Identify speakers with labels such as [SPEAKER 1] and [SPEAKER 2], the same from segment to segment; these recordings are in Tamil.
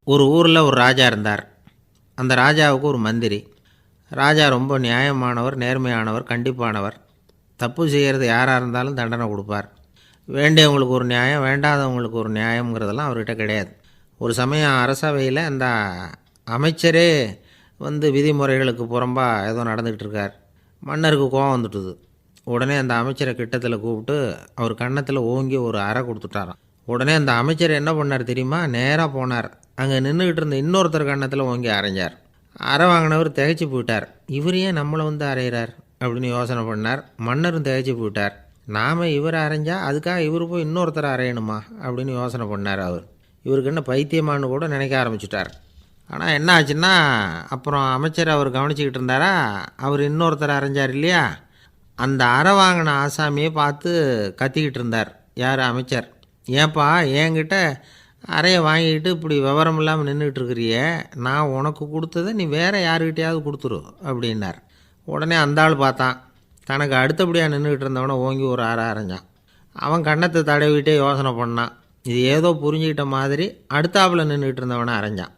[SPEAKER 1] ஒரு ஊரில் ஒரு ராஜா இருந்தார். அந்த ராஜாவுக்கு ஒரு மந்திரி. ராஜா ரொம்ப நியாயமானவர், நேர்மையானவர், கண்டிப்பானவர். தப்பு செய்கிறது யாராக இருந்தாலும் தண்டனை கொடுப்பார். வேண்டியவங்களுக்கு ஒரு நியாயம், வேண்டாதவங்களுக்கு ஒரு நியாயங்கிறதெல்லாம் அவர்கிட்ட கிடையாது. ஒரு சமயம் அரசவையில் அந்த அமைச்சரே விதிமுறைகளுக்கு புறம்பாக ஏதோ நடந்துக்கிட்டு இருக்கார். மன்னருக்கு கோபம் வந்துட்டுது. உடனே அந்த அமைச்சரை கிட்டத்தில் கூப்பிட்டு அவர் கன்னத்தில் ஓங்கி ஒரு அறை கொடுத்துட்டாராம். உடனே அந்த அமைச்சர் என்ன பண்ணார் தெரியுமா? நேராக போனார். அங்கே நின்றுக்கிட்டு இருந்த இன்னொருத்தர் கன்னத்தில் ஓங்கி அரைஞ்சார். அறை வாங்கினவர் திகைச்சு போயிட்டார். இவர் ஏன் நம்மளை அரைகிறார் அப்படின்னு யோசனை பண்ணார். மன்னரும் திகைச்சு போயிட்டார். நாம் இவரை அரைஞ்சா அதுக்காக இவர் போய் இன்னொருத்தரை அரையணுமா அப்படின்னு யோசனை பண்ணார். இவருக்கு என்ன பைத்தியமானு கூட நினைக்க ஆரம்பிச்சிட்டார். ஆனால் என்ன ஆச்சுன்னா, அப்புறம் அமைச்சர் அவர் கவனிச்சிக்கிட்டு இருந்தாரா, அவர் இன்னொருத்தரை அரைஞ்சார் இல்லையா, அந்த அறை வாங்கின ஆசாமியை பார்த்து கத்திக்கிட்டு இருந்தார். யார்? அமைச்சர். ஏன்பா என்கிட்ட அறையை வாங்கிக்கிட்டு இப்படி விவரம் இல்லாமல் நின்றுட்டு இருக்கிறியே, நான் உனக்கு கொடுத்ததை நீ வேறு யாருக்கிட்டையாவது கொடுத்துரு அப்படின்னார். உடனே அந்த ஆள் பார்த்தான். தனக்கு அடுத்தபடியாக நின்றுக்கிட்டு இருந்தவனை ஓங்கி ஒரு அறை அரைஞ்சான். அவன் கன்னத்தை தடவிட்டே யோசனை பண்ணான். இது ஏதோ புரிஞ்சுக்கிட்ட மாதிரி அடுத்தாப்பில் நின்றுக்கிட்டு இருந்தவனை அரைஞ்சான்.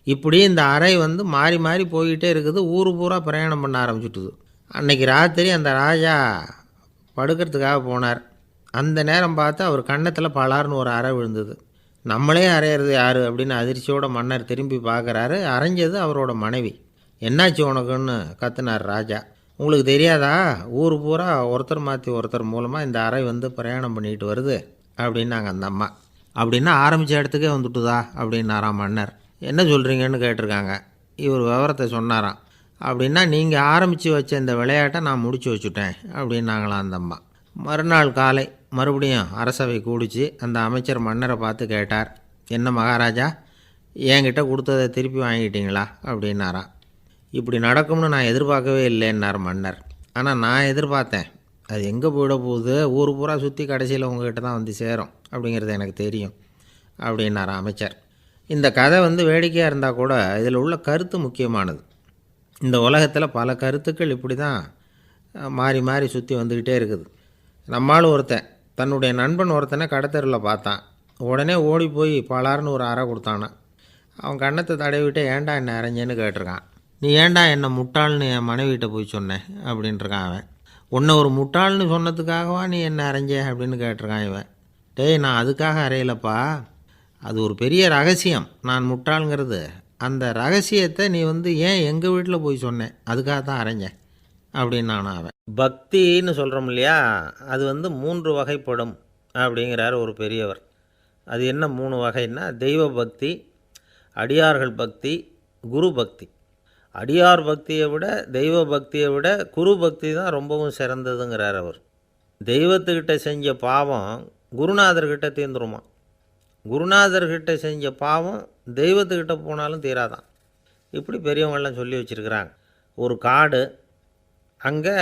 [SPEAKER 1] இப்படி இந்த அறை மாறி மாறி போய்கிட்டே இருக்குது. ஊர் பூரா பிரயாணம் பண்ண ஆரம்பிச்சுட்டுது. அன்றைக்கி ராத்திரி அந்த ராஜா படுக்கிறதுக்காக போனார். அந்த நேரம் பார்த்து அவர் கன்னத்தில் பலார்னு ஒரு அறை விழுந்தது. நம்மளே அரையிறது யார் அப்படின்னு அதிர்ச்சியோட மன்னர் திரும்பி பார்க்குறாரு. அரைஞ்சது அவரோட மனைவி. என்னாச்சு உனக்குன்னு கத்துனார் ராஜா. உங்களுக்கு தெரியாதா, ஊர் பூரா ஒருத்தர் மாற்றி ஒருத்தர் மூலமாக இந்த அறை பிரயாணம் பண்ணிட்டு வருது அப்படின்னாங்க அந்த அம்மா. அப்படின்னா ஆரம்பித்த இடத்துக்கே வந்துட்டுதா அப்படின்னாராம் மன்னர். என்ன சொல்கிறீங்கன்னு கேட்டிருக்காங்க. இவர் விவரத்தை சொன்னாராம். அப்படின்னா நீங்கள் ஆரம்பித்து வச்ச இந்த விளையாட்டை நான் முடிச்சு வச்சுட்டேன் அப்படின்னாங்களாம் அந்த அம்மா. மறுநாள் காலை மறுபடியும் அரசவை கூடிச்சு அந்த அமைச்சர் மன்னரை பார்த்து கேட்டார். என்ன மகாராஜா, என்கிட்ட கொடுத்ததை திருப்பி வாங்கிட்டீங்களா அப்படின்னாராம். இப்படி நடக்கும்னு நான் எதிர்பார்க்கவே இல்லைன்னார் மன்னர். ஆனால் நான் எதிர்பார்த்தேன். அது எங்கே போயிட போகுது, ஊர் பூரா சுற்றி கடைசியில் உங்ககிட்ட தான் சேரும் அப்படிங்கிறது எனக்கு தெரியும் அப்படின்னாராம் அமைச்சர். இந்த கதை வேடிக்கையாக இருந்தால் கூட இதில் உள்ள கருத்து முக்கியமானது. இந்த உலகத்தில் பல கருத்துக்கள் இப்படி தான் மாறி மாறி சுற்றி வந்துக்கிட்டே இருக்குது. நம்மளும் ஒருத்தன் தன்னுடைய நண்பன் ஒருத்தனை கடத்தெருவில் பார்த்தான். உடனே ஓடி போய் பலார்னு ஒரு அறை கொடுத்தானா. அவன் கன்னத்தை தடவிட்டு ஏன்டா என்னை அரைஞ்சேன்னு கேட்டிருக்கான். நீ ஏன்டா என்னை முட்டாள்னு என் மனைவிட்ட போய் சொன்னேன் அப்படின்ட்டுருக்கான் அவன். உன்னை ஒரு முட்டாள்னு சொன்னதுக்காகவா நீ என்னை அரைஞ்ச அப்படின்னு கேட்டிருக்கான் இவன். டேய், நான் அதுக்காக அறையலப்பா, அது ஒரு பெரிய ரகசியம். நான் முட்டாளுங்கிறது அந்த ரகசியத்தை நீ ஏன் எங்கள் வீட்டில் போய் சொன்னேன், அதுக்காக தான் அரைஞ்சேன் அப்படின்னு நானும் அவன். பக்தின்னு சொல்கிறோம் இல்லையா, அது 3 வகைப்படும் அப்படிங்கிறார் ஒரு பெரியவர். அது என்ன 3 வகைன்னா, தெய்வ பக்தி, அடியார்கள் பக்தி, குரு பக்தி. அடியார் பக்தியை விட தெய்வ பக்தியை விட குரு பக்தி தான் ரொம்பவும் சிறந்ததுங்கிறார் அவர். தெய்வத்துக்கிட்ட செஞ்ச பாவம் குருநாதர்கிட்ட தீர்ந்துருமா. குருநாதர்கிட்ட செஞ்ச பாவம் தெய்வத்துக்கிட்ட போனாலும் தீராதான். இப்படி பெரியவங்கள்லாம் சொல்லி வச்சுருக்கிறாங்க. ஒரு காடு, அங்கே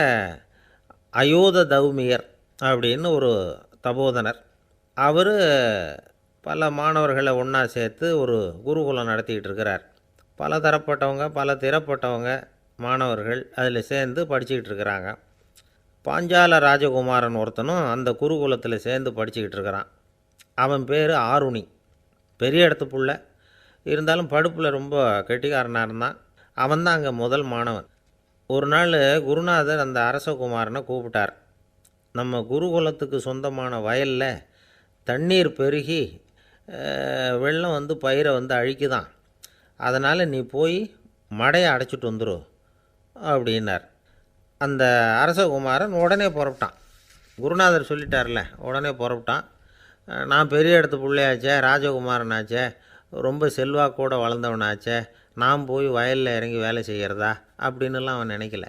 [SPEAKER 1] அயோத தௌமியர் அப்படின்னு ஒரு தபோதனர். அவர் பல மாணவர்களை ஒன்றா சேர்த்து ஒரு குருகுலம் நடத்திக்கிட்டு இருக்கிறார். பல தரப்பட்டவங்க, பல திறப்பட்டவங்க மாணவர்கள் அதில் சேர்ந்து படிச்சுக்கிட்டு இருக்கிறாங்க. பாஞ்சால ராஜகுமாரன் ஒருத்தனும் அந்த குருகுலத்தில் சேர்ந்து படிச்சுக்கிட்டு இருக்கிறான். அவன் பேர் ஆருணி. பெரிய இடத்து புள்ள, இருந்தாலும் படுப்பில் ரொம்ப கெட்டிக்காரனாக இருந்தான். அவன் தான் அங்கே முதல் மாணவன். ஒரு நாள் குருநாதர் அந்த அரசகுமாரனை கூப்பிட்டார். நம்ம குருகுலத்துக்கு சொந்தமான வயலில் தண்ணீர் பெருகி வெள்ளம் பயிரை அழிக்குதான். அதனால் நீ போய் மடையை அடைச்சிட்டு வந்துரு அப்படின்னார். அந்த அரசகுமாரன் உடனே புறப்பட்டான். குருநாதர் சொல்லிட்டார்ல, உடனே புறப்பட்டான். நான் பெரிய இடத்து பிள்ளையாச்சே, ராஜகுமாரனாச்சே, ரொம்ப செல்வாக்கூட வளர்ந்தவனாச்சே, நான் போய் வயலில் இறங்கி வேலை செய்கிறதா அப்படின்னுலாம் அவன் நினைக்கல.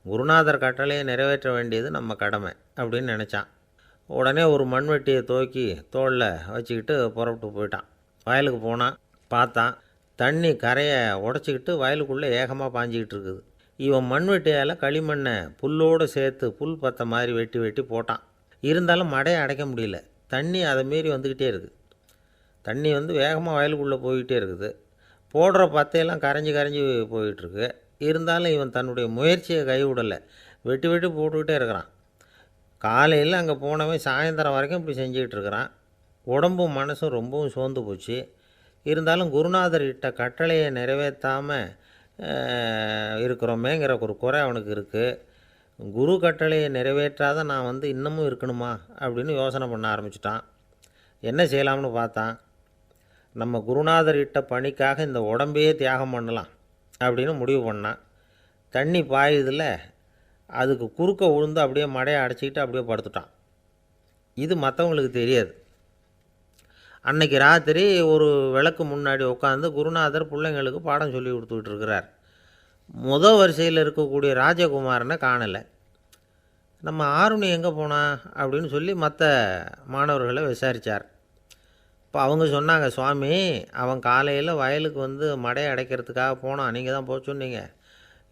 [SPEAKER 1] குருநாதர் கட்டளையை நிறைவேற்ற வேண்டியது நம்ம கடமை அப்படின்னு நினச்சான். உடனே ஒரு மண்வெட்டியை தூக்கி தோளில் வச்சுக்கிட்டு புறப்பட்டு போயிட்டான். வயலுக்கு போனான். பார்த்தான், தண்ணி கரையை உடச்சிக்கிட்டு வயலுக்குள்ளே ஏகமாக பாஞ்சிக்கிட்டு இருக்குது. இவன் மண்வெட்டியால் களிமண்ணை புல்லோடு சேர்த்து புல் பற்ற மாதிரி வெட்டி வெட்டி போட்டான். இருந்தாலும் மடையை அடைக்க முடியல. தண்ணி அதை மீறி வந்துக்கிட்டே இருக்குது. தண்ணி வேகமாக வயலுக்குள்ளே போய்கிட்டே இருக்குது. போடுற பத்தையெல்லாம் கரைஞ்சி கரைஞ்சி போயிட்டுருக்கு. இருந்தாலும் இவன் தன்னுடைய முயற்சியை கைவிடலை. வெட்டி வெட்டி போட்டுக்கிட்டே இருக்கிறான். காலையில் அங்கே போனவன் சாயந்தரம் வரைக்கும் இப்படி செஞ்சுக்கிட்டு இருக்கிறான். உடம்பும் மனசும் ரொம்பவும் சோர்ந்து போச்சு. இருந்தாலும் குருநாதர் இட்ட கட்டளையை நிறைவேற்றாமல் இருக்கிறோமேங்கிற ஒரு குறை அவனுக்கு இருக்குது. குரு கட்டளையை நிறைவேற்றாத நான் வந்து இன்னமும் இருக்கணுமா அப்படின்னு யோசனை பண்ண ஆரம்பிச்சிட்டான். என்ன செய்யலாம்னு பார்த்தான். நம்ம குருநாதர் இட்ட பணிக்காக இந்த உடம்பையே தியாகம் பண்ணலாம் அப்படின்னு முடிவு பண்ணான். தண்ணி பாயுதில் அதுக்கு குறுக்க விழுந்து அப்படியே மடையை அடைச்சிக்கிட்டு அப்படியே படுத்துட்டான். இது மற்றவங்களுக்கு தெரியாது. அன்னைக்கு ராத்திரி ஒரு விளக்கு முன்னாடி உட்காந்து குருநாதர் பிள்ளைங்களுக்கு பாடம் சொல்லி கொடுத்துக்கிட்டு இருக்கிறார். வரிசையில் இருக்கக்கூடிய ராஜகுமாரனை காணலை. நம்ம ஆருணி எங்கே போனா அப்படின்னு சொல்லி மற்ற மாணவர்களை விசாரித்தார். இப்போ அவங்க சொன்னாங்க, சுவாமி அவன் காலையில் வயலுக்கு வந்து மடையை அடைக்கிறதுக்காக போனான், நீங்கள் தான் போக சொன்னீங்க,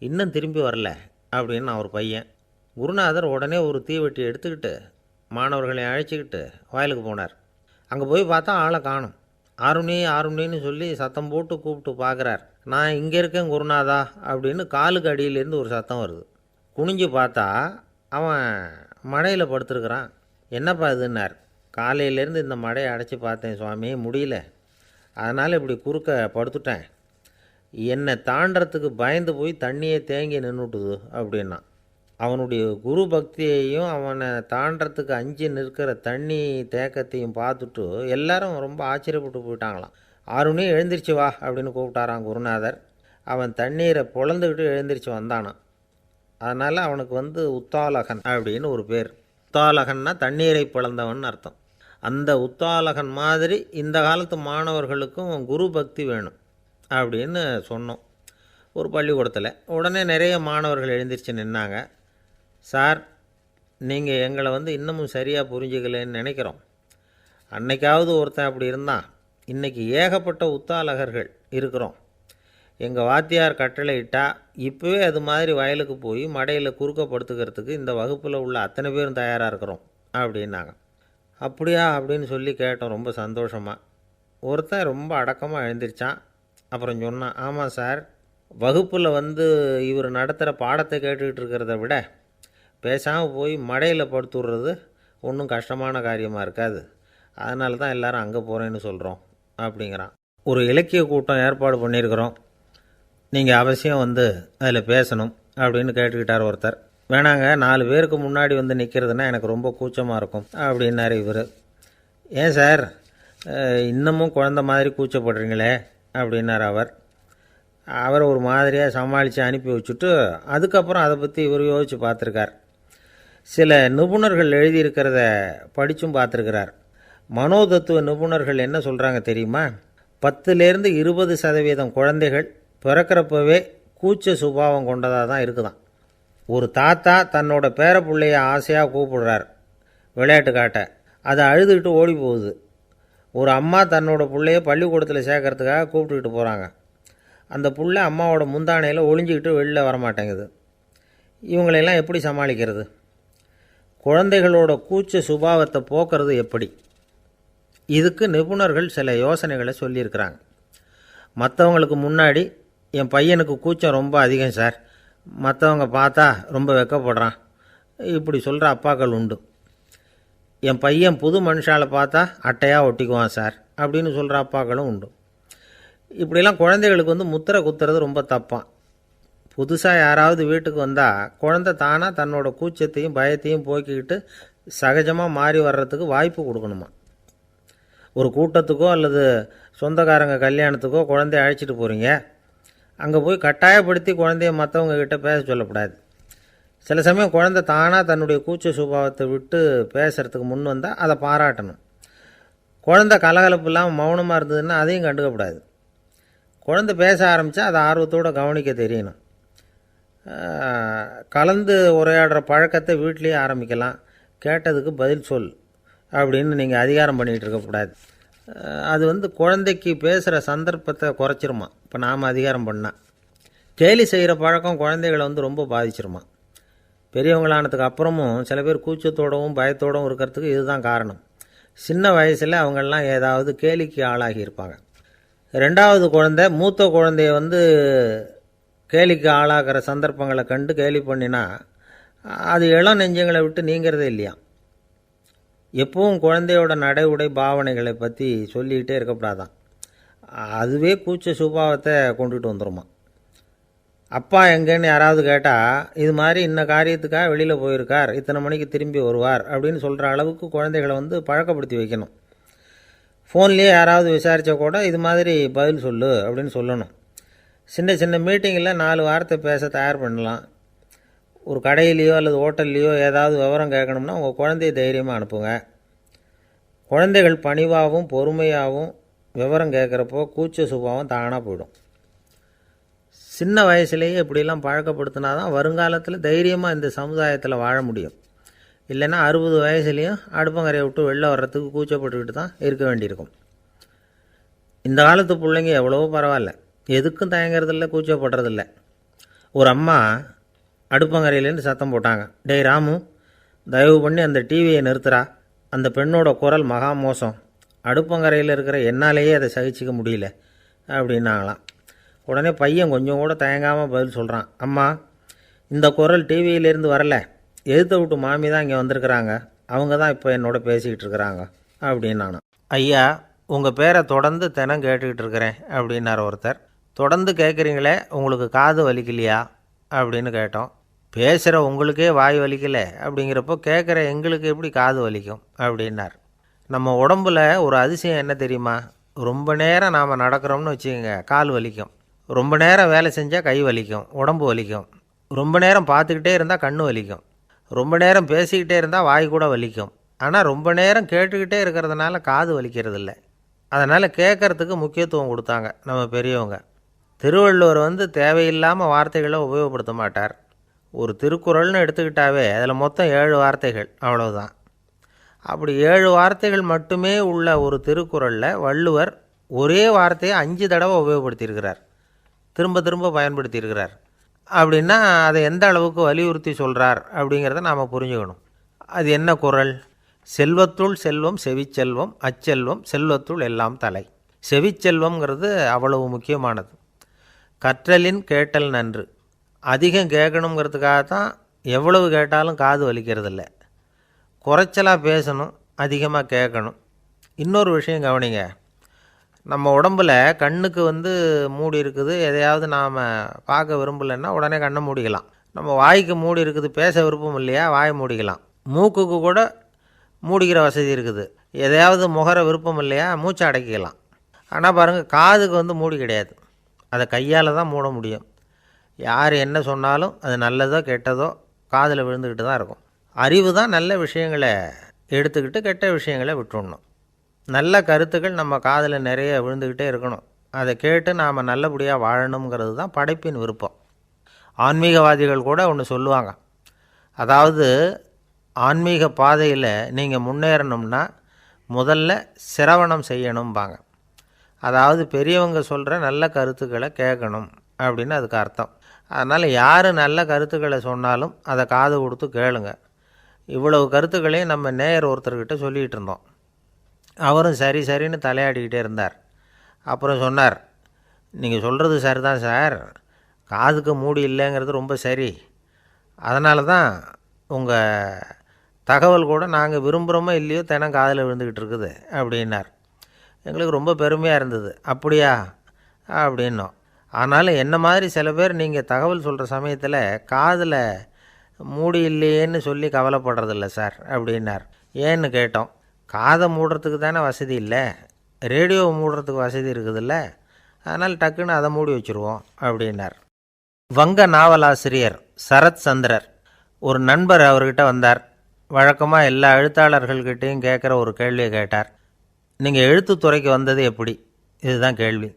[SPEAKER 1] இன்னும் திரும்பி வரல அப்படின்னு அவர் பையன். குருநாதர் உடனே ஒரு தீவெட்டி எடுத்துக்கிட்டு மாணவர்களை அழைச்சிக்கிட்டு வயலுக்கு போனார். அங்கே போய் பார்த்தா ஆளை காணும். ஆருணி ஆருணின்னு சொல்லி சத்தம் போட்டு கூப்பிட்டு பார்க்குறார். நான் இங்கே இருக்கேன் குருநாதா அப்படின்னு காலுக்கு அடியிலேருந்து ஒரு சத்தம் வருது. குனிஞ்சு பார்த்தா அவன் மடையில் படுத்துருக்குறான். என்னப்பா இதுன்னார். காலையிலேருந்து இந்த மடையை அடைச்சி பார்த்தேன் சுவாமி, முடியல, அதனால் இப்படி குறுக்க படுத்துட்டேன். என்னை தாண்டறதுக்கு பயந்து போய் தண்ணியே தேங்கி நின்றுட்டுது அப்படின்னா. அவனுடைய குரு பக்தியையும் அவனை தாண்டறதுக்கு அஞ்சு நிற்கிற தண்ணி தேக்கத்தையும் பார்த்துட்டு எல்லாரும் ரொம்ப ஆச்சரியப்பட்டு போயிட்டாங்களாம். ஆருணி எழுந்திரிச்சு வா அப்படின்னு கூப்பிட்டாரான் குருநாதர். அவன் தண்ணீரை பொழந்துக்கிட்டு எழுந்திரிச்சு வந்தானான். அதனால் அவனுக்கு வந்து உத்தாலகன் அப்படின்னு ஒரு பேர். உத்தாலகன்னா தண்ணீரை பிளந்தவன் அர்த்தம். அந்த உத்தாலகன் மாதிரி இந்த காலத்து மாணவர்களுக்கும் குரு பக்தி வேணும் அப்படின்னு சொன்னோம் ஒரு பள்ளிக்கூடத்தில். உடனே நிறைய மாணவர்கள் எழுந்திரிச்சு நின்னாங்க. சார், நீங்கள் எங்களை வந்து இன்னமும் சரியாக புரிஞ்சுக்கலன்னு நினைக்கிறோம். அன்னைக்காவது ஒருத்தன் அப்படி இருந்தான், இன்றைக்கி ஏகப்பட்ட உத்தாலகர்கள் இருக்கிறோம். எங்கள் வாத்தியார் கட்டளை இட்டால் இப்போவே அது மாதிரி வயலுக்கு போய் மடையில் குறுக்கப்படுத்துக்கிறதுக்கு இந்த வகுப்பில் உள்ள அத்தனை பேரும் தயாராக இருக்கிறோம் அப்படின்னாங்க. அப்படியா அப்படின்னு சொல்லி கேட்டோம் ரொம்ப சந்தோஷமாக. ஒருத்தன் ரொம்ப அடக்கமாக எழுந்திரிச்சான். அப்புறம் சொன்னான், ஆமாம் சார், வகுப்பில் வந்து இவர் நடத்துகிற பாடத்தை கேட்டுக்கிட்டு இருக்கிறத விட பேசாமல் போய் மடையில் படுத்துடுறது ஒன்றும் கஷ்டமான காரியமாக இருக்காது, அதனால தான் எல்லோரும் அங்கே போகிறேன்னு சொல்கிறோம் அப்படிங்கிறான். ஒரு இலக்கிய கூட்டம் ஏற்பாடு பண்ணியிருக்கிறோம், நீங்கள் அவசியம் வந்து அதில் பேசணும் அப்படின்னு கேட்டுக்கிட்டார் ஒருத்தர். வேணாங்க, 4 பேருக்கு முன்னாடி வந்து நிற்கிறதுனா எனக்கு ரொம்ப கூச்சமாக இருக்கும் அப்படின்னாரு இவர். ஏன் சார் இன்னமும் குழந்த மாதிரி கூச்சப்படுறீங்களே அப்படின்னார் அவர். அவரை ஒரு மாதிரியாக சமாளித்து அனுப்பி வச்சுட்டு அதுக்கப்புறம் அதை பற்றி இவர் யோசித்து பார்த்துருக்கார். சில நிபுணர்கள் எழுதியிருக்கிறத படித்தும் பார்த்துருக்கிறார். மனோதத்துவ நிபுணர்கள் என்ன சொல்கிறாங்க தெரியுமா? 10லேருந்து 20% குழந்தைகள் பிறக்கிறப்பவே கூச்ச சுபாவம் கொண்டதாக தான் இருக்குதான். ஒரு தாத்தா தன்னோட பேர பிள்ளைய ஆசையாக கூப்பிடுறார் விளையாட்டு காட்ட, அதை அழுதுகிட்டு ஓடி போகுது. ஒரு அம்மா தன்னோட பிள்ளைய பள்ளிக்கூடத்தில் சேர்க்கறதுக்காக கூப்பிட்டுக்கிட்டு போகிறாங்க. அந்த பிள்ளை அம்மாவோட முந்தானையில் ஒளிஞ்சிக்கிட்டு வெளில வரமாட்டேங்குது. இவங்களெல்லாம் எப்படி சமாளிக்கிறது? குழந்தைகளோட கூச்ச சுபாவத்தை போக்குறது எப்படி? இதுக்கு நிபுணர்கள் சில யோசனைகளை சொல்லியிருக்கிறாங்க. மற்றவங்களுக்கு முன்னாடி என் பையனுக்கு கூச்சம் ரொம்ப அதிகம் சார், மற்றவங்க பார்த்தா ரொம்ப வெக்கப்படுறான், இப்படி சொல்கிற அப்பாக்கள் உண்டு. என் பையன் புது மனுஷாலை பார்த்தா அட்டையாக ஒட்டிக்குவான் சார் அப்படின்னு சொல்கிற அப்பாக்களும் உண்டு. இப்படிலாம் குழந்தைகளுக்கு வந்து முத்திரை குத்துறது ரொம்ப தப்பான். புதுசாக யாராவது வீட்டுக்கு வந்தால் குழந்தை தானாக தன்னோட கூச்சத்தையும் பயத்தையும் போக்கிக்கிட்டு சகஜமாக மாறி வர்றதுக்கு வாய்ப்பு கொடுக்கணுமா. ஒரு கூட்டத்துக்கோ அல்லது சொந்தக்காரங்க கல்யாணத்துக்கோ குழந்தைய அழைச்சிட்டு போகிறீங்க, அங்கே போய் கட்டாயப்படுத்தி குழந்தைய மற்றவங்க கிட்ட பேச சொல்லக்கூடாது. சில சமயம் குழந்தை தானாக தன்னுடைய கூச்ச சுபாவத்தை விட்டு பேசுகிறதுக்கு முன் வந்தால் அதை பாராட்டணும். குழந்தை கலகலப்பு இல்லாமல் மௌனமாக இருந்ததுன்னா அதையும் கண்டுக்கக்கூடாது. குழந்தை பேச ஆரம்பித்தா அதை ஆர்வத்தோடு கவனிக்க தெரியணும். கலந்து உரையாடுற பழக்கத்தை வீட்லேயே ஆரம்பிக்கலாம். கேட்டதுக்கு பதில் சொல் அப்படின்னு நீங்கள் அதிகாரம் பண்ணிகிட்டு இருக்கக்கூடாது. அது வந்து குழந்தைக்கு பேசுகிற சந்தர்ப்பத்தை குறைச்சிருமா. இப்போ நாம் அதிகாரம் பண்ணால் கேலி செய்கிற பழக்கம் குழந்தைகளை வந்து ரொம்ப பாதிச்சிருமா. பெரியவங்களானதுக்கு அப்புறமும் சில பேர் கூச்சத்தோடவும் பயத்தோடவும் இருக்கிறதுக்கு இதுதான் காரணம். சின்ன வயசில் அவங்கெல்லாம் ஏதாவது கேலிக்கு ஆளாகி இருப்பாங்க. 2வது குழந்தை மூத்த குழந்தைய வந்து கேலிக்கு ஆளாகிற சந்தர்ப்பங்களை கண்டு கேலி பண்ணினா அது இளம் நெஞ்சங்களை விட்டு நீங்கிறதே இல்லையா. எப்பவும் குழந்தையோட நடை உடை பாவனைகளை பற்றி சொல்லிக்கிட்டே இருக்கக்கூடாதான். அதுவே கூச்ச சுபாவத்தை கொண்டுகிட்டு வந்துடுமா. அப்பா எங்கேன்னு யாராவது கேட்டால் இது மாதிரி இன்ன காரியத்துக்காக வெளியில் போயிருக்கார், இத்தனை மணிக்கு திரும்பி வருவார் அப்படின்னு சொல்கிற அளவுக்கு குழந்தைகளை பழக்கப்படுத்தி வைக்கணும். ஃபோன்லேயே யாராவது விசாரித்தா கூட இது மாதிரி பதில் சொல்லு அப்படின்னு சொல்லணும். சின்ன சின்ன மீட்டிங்கில் 4 வார்த்தை பேச தயார் பண்ணலாம். ஒரு கடையிலையோ அல்லது ஹோட்டல்லையோ ஏதாவது விவரம் கேட்கணும்னா உங்கள் குழந்தைய தைரியமாக அனுப்புங்க. குழந்தைகள் பணிவாகவும் பொறுமையாகவும் விவரம் கேட்குறப்போ கூச்ச சுபாவம் தானாக போயிடும். சின்ன வயசுலேயே இப்படிலாம் பழக்கப்படுத்தினா தான் வருங்காலத்தில் தைரியமாக இந்த சமுதாயத்தில் வாழ முடியும். இல்லைன்னா 60 வயசுலேயும் அடுப்பங்கரையை விட்டு வெளில வர்றதுக்கு கூச்சப்பட்டுக்கிட்டு தான் இருக்க வேண்டியிருக்கும். இந்த காலத்து பிள்ளைங்க எவ்வளவோ பரவாயில்ல, எதுக்கும் தயங்குறதில்ல, கூச்சப்படுறதில்ல. ஒரு அம்மா அடுப்பங்கரையிலேருந்து சத்தம் போட்டாங்க, டேய் ராமு, தயவு பண்ணி அந்த டிவியை நிறுத்துறா, அந்த பெண்ணோட குரல் மகா மோசம், அடுப்பங்கரையில் இருக்கிற என்னாலேயே அதை சகிச்சிக்க முடியல அப்படின்னாங்களாம். உடனே பையன் கொஞ்சம் கூட தயங்காமல் பதில் சொல்கிறான், அம்மா, இந்த குரல் டிவியிலேருந்து வரல, எதிர்த்த விட்டு மாமி தான் இங்கே வந்திருக்கிறாங்க, அவங்க தான் இப்போ என்னோட பேசிக்கிட்டு இருக்கிறாங்க அப்படின்னானா. ஐயா, உங்கள் பேரை தொடர்ந்து தினம் கேட்டுக்கிட்டு இருக்கிறேன் அப்படின்னார் ஒருத்தர். தொடர்ந்து கேட்குறீங்களே, உங்களுக்கு காது வலிக்கலையா அப்படின்னு கேட்டோம். பேசுகிற உங்களுக்கே வாய் வலிக்கலை அப்படிங்கிறப்போ கேட்குற எங்களுக்கு எப்படி காது வலிக்கும் அப்படின்னார். நம்ம உடம்புல ஒரு அதிசயம் என்ன தெரியுமா? ரொம்ப நேரம் நாம் நடக்கிறோம்னு வச்சுக்கோங்க, கால் வலிக்கும். ரொம்ப நேரம் வேலை செஞ்சால் கை வலிக்கும், உடம்பு வலிக்கும். ரொம்ப நேரம் பார்த்துக்கிட்டே இருந்தால் கண்ணு வலிக்கும். ரொம்ப நேரம் பேசிக்கிட்டே இருந்தால் வாய் கூட வலிக்கும். ஆனால் ரொம்ப நேரம் கேட்டுக்கிட்டே இருக்கிறதுனால காது வலிக்கிறது இல்லை. அதனால் கேட்குறதுக்கு முக்கியத்துவம் கொடுத்தாங்க நம்ம பெரியவங்க. திருவள்ளுவர் தேவையில்லாமல் வார்த்தைகளை உபயோகப்படுத்த மாட்டார். ஒரு திருக்குறள்னு எடுத்துக்கிட்டாவே அதில் மொத்தம் 7 வார்த்தைகள், அவ்வளவுதான். அப்படி 7 வார்த்தைகள் மட்டுமே உள்ள ஒரு திருக்குறளில் வள்ளுவர் ஒரே வார்த்தையை 5 தடவை உபயோகப்படுத்தியிருக்கிறார், திரும்ப திரும்ப பயன்படுத்தியிருக்கிறார். அப்படின்னா அதை எந்த அளவுக்கு வலியுறுத்தி சொல்கிறார் அப்படிங்கிறத நாம் புரிஞ்சுக்கணும். அது என்ன குறள்? செல்வத்துள் செல்வம் செவிச்செல்வம், அச்செல்வம் செல்வத்துள் எல்லாம் தலை. செவிச்செல்வம்ங்கிறது அவ்வளவு முக்கியமானது. கற்றலின் கேட்டல் நன்று. அதிகம் கேட்கணுங்கிறதுக்காகத்தான் எவ்வளவு கேட்டாலும் காது வலிக்கிறதில்ல. குறைச்சலாக பேசணும், அதிகமாக கேட்கணும். இன்னொரு விஷயம் கவனிங்க, நம்ம உடம்பில் கண்ணுக்கு மூடி இருக்குது, எதையாவது நாம் பார்க்க விரும்பலைன்னா உடனே கண்ணை மூடிக்கலாம். நம்ம வாய்க்கு மூடி இருக்குது, பேச விருப்பம் இல்லையா, வாயை மூடிக்கலாம். மூக்குக்கு கூட மூடிக்கிற வசதி இருக்குது, எதையாவது முகர விருப்பம் இல்லையா, மூச்சை அடக்கிக்கலாம். ஆனால் பாருங்கள், காதுக்கு மூடி கிடையாது, அதை கையால் தான் மூட முடியும். யார் என்ன சொன்னாலும் அது நல்லதோ கெட்டதோ காதில் விழுந்துக்கிட்டு தான் இருக்கும். அறிவு தான் நல்ல விஷயங்களை எடுத்துக்கிட்டு கெட்ட விஷயங்களை விட்டுடணும். நல்ல கருத்துக்கள் நம்ம காதில் நிறைய விழுந்துக்கிட்டே இருக்கணும். அதை கேட்டு நாம் நல்லபடியாக வாழணுங்கிறது தான் படைப்பின் விருப்பம். ஆன்மீகவாதிகள் கூட ஒன்று சொல்லுவாங்க, அதாவது ஆன்மீக பாதையில் நீங்கள் முன்னேறணும்னா முதல்ல சிரவணம் செய்யணும்பாங்க. அதாவது பெரியவங்க சொல்கிற நல்ல கருத்துக்களை கேட்கணும் அப்படின்னு அதுக்கு அர்த்தம். அதனால் யார் நல்ல கருத்துக்களை சொன்னாலும் அதை காது கொடுத்து கேளுங்க. இவ்வளவு கருத்துக்களையும் நம்ம நேயர் ஒருத்தர்கிட்ட சொல்லிகிட்டு இருந்தோம். அவரும் சரி சரின்னு தலையாடிக்கிட்டே இருந்தார். அப்புறம் சொன்னார், நீங்கள் சொல்கிறது சரிதான் சார், காதுக்கு மூடி இல்லைங்கிறது ரொம்ப சரி, அதனால தான் உங்கள் தகவல் கூட நாங்கள் விரும்புகிறோமோ இல்லையோ தினம் காதில் விழுந்துக்கிட்டு இருக்குது அப்படின்னார். எங்களுக்கு ரொம்ப பெருமையாக இருந்தது. அப்படியா அப்படின்னோம். ஆனாலும் என்ன மாதிரி சில பேர் நீங்கள் தகவல் சொல்கிற சமயத்தில் காதில் மூடி இல்லையேன்னு சொல்லி கவலைப்படுறதில்ல சார் அப்படின்னார். ஏன்னு கேட்டோம். காதை மூடுறதுக்கு தானே வசதி இல்லை, ரேடியோவை மூடுறதுக்கு வசதி இருக்குதுல்ல, அதனால் டக்குன்னு அதை மூடி வச்சுருவோம் அப்படின்னார். வங்க நாவலாசிரியர் சரத் சந்திரர் ஒரு நண்பர் அவர்கிட்ட வந்தார். வழக்கமாக எல்லா எழுத்தாளர்கள்கிட்டையும் கேட்குற ஒரு கேள்வியை கேட்டார். நீங்கள் எழுத்துத்துறைக்கு வந்தது எப்படி? இதுதான் கேள்வி.